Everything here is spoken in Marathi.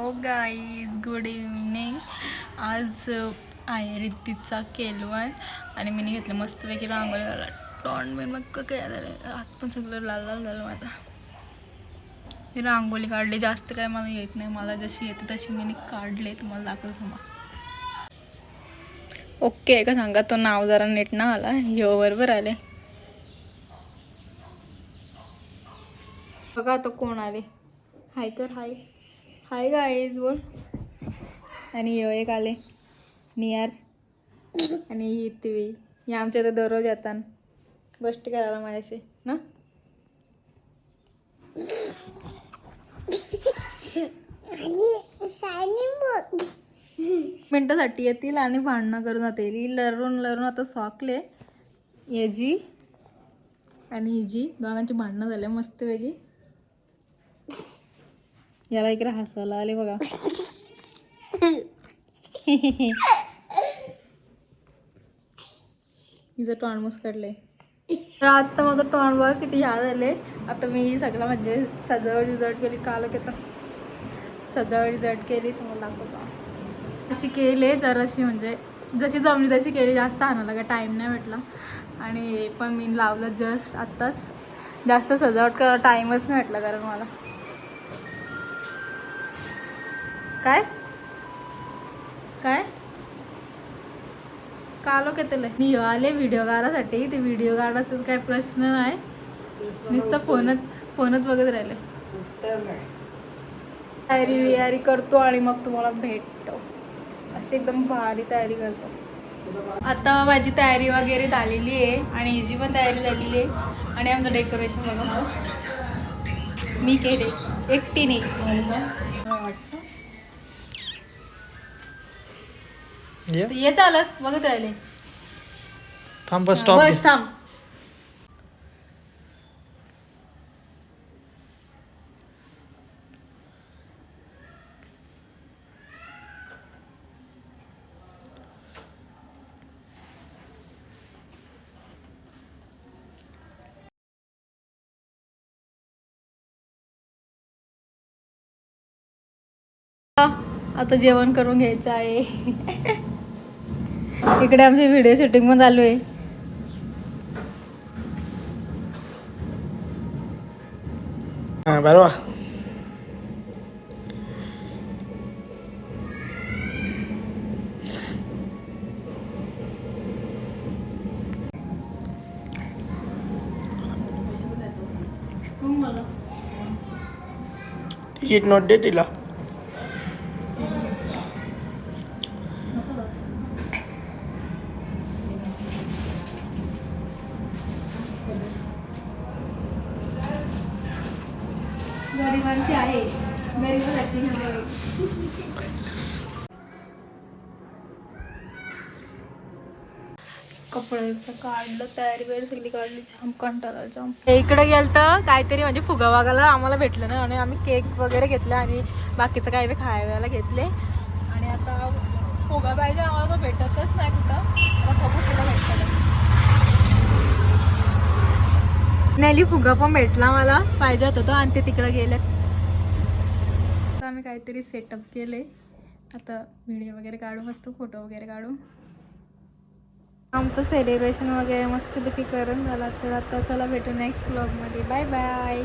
Hello guys, good evening. आज आहे रितीचा केलवण आणि मी घेतलं मस्तपैकी रांगोळी घाला. तोंड मी मग काय झालं, हात पण सगळं लाल लाल झालं माझा. मी रांगोळी काढली, जास्त काय मला येत नाही, मला जशी येते तशी मी काढले. तुम्हाला दाखवतो थांबा. ओके आहे का सांगा, तो नाव जरा नीट ना आला, ह्यो बरोबर आले बघा. तो कोण आले, हाय कर, हाय हाय गाईज बोल. आणि यो एक आले नियार आणि ही तिवी. या आमच्या इथं दररोज येतात गोष्टी करायला माझ्याशी ना. मिनटासाठी येतील आणि भांडणं करून जातील. ही लरून लरून आता सॉकले याची आणि हिजी दोघांची भांडणं झाले मस्त वेगळी. याला इकडे हसायला आले बघा. हिचं तोंड मुस्कडले. तर आता माझं तोंड बघ किती ह्या झाले. आता मी सगळं म्हणजे सजावट विजावट केली, काल की सजावट विजावट केली. तुम्हाला दाखवतो अशी केली जराशी, म्हणजे जशी जमली तशी केली. जास्त आणायला काय टाईम नाही भेटला आणि पण मी लावलं जस्ट आत्ताच. जास्त सजावट करायला टाईमच नाही भेटला कारण मला. काय काय कालो केतले मी आले व्हिडिओ काढायसाठी. ते व्हिडिओ काढायचा काही प्रश्न नाही, नुसतं फोनच बघत राहिले. तयारी वियारी करतो आणि मग तुम्हाला भेटतो. अशी एकदम भारी तयारी करतो. आता माझी तयारी वगैरे झालेली आहे आणि हिची पण तयारी झालेली आहे. आणि आमचं डेकोरेशन बघा मी केले एकटीने. ये चालत बघत राहिले. थांब बस स्टॉप बस थांब. आता जेवण करून घ्यायचं आहे. इकडे आमची व्हिडिओ शूटिंग पण चालू आहे. बरोबर. तिकीट नोट दे तिला. गरिबांची आहे, गरिबासाठी कपडे काढलं, तयारी वगैरे सगळी काढली. जाम कंटाळा जाम. इकडे गेलं तर काहीतरी म्हणजे फुगा वागायला आम्हाला भेटलं ना आणि आम्ही केक वगैरे घेतला आणि बाकीचं काही बी खायला घेतले. आणि आता फुगा पाहिजे आम्हाला, तो भेटतच नाही कुठं. आता बघू कुठं भेटतं. नेली फुगा पण भेटला मला, पाहिजे होता तो आणि ते तिकडं गेले. आता आम्ही काहीतरी सेटअप केले. आता व्हिडिओ वगैरे काढू, मस्त फोटो वगैरे काढू. आमचं सेलिब्रेशन वगैरे मस्तपैकी करून झाला. तर आता चला भेटू नेक्स्ट व्लॉगमध्ये. Bye bye.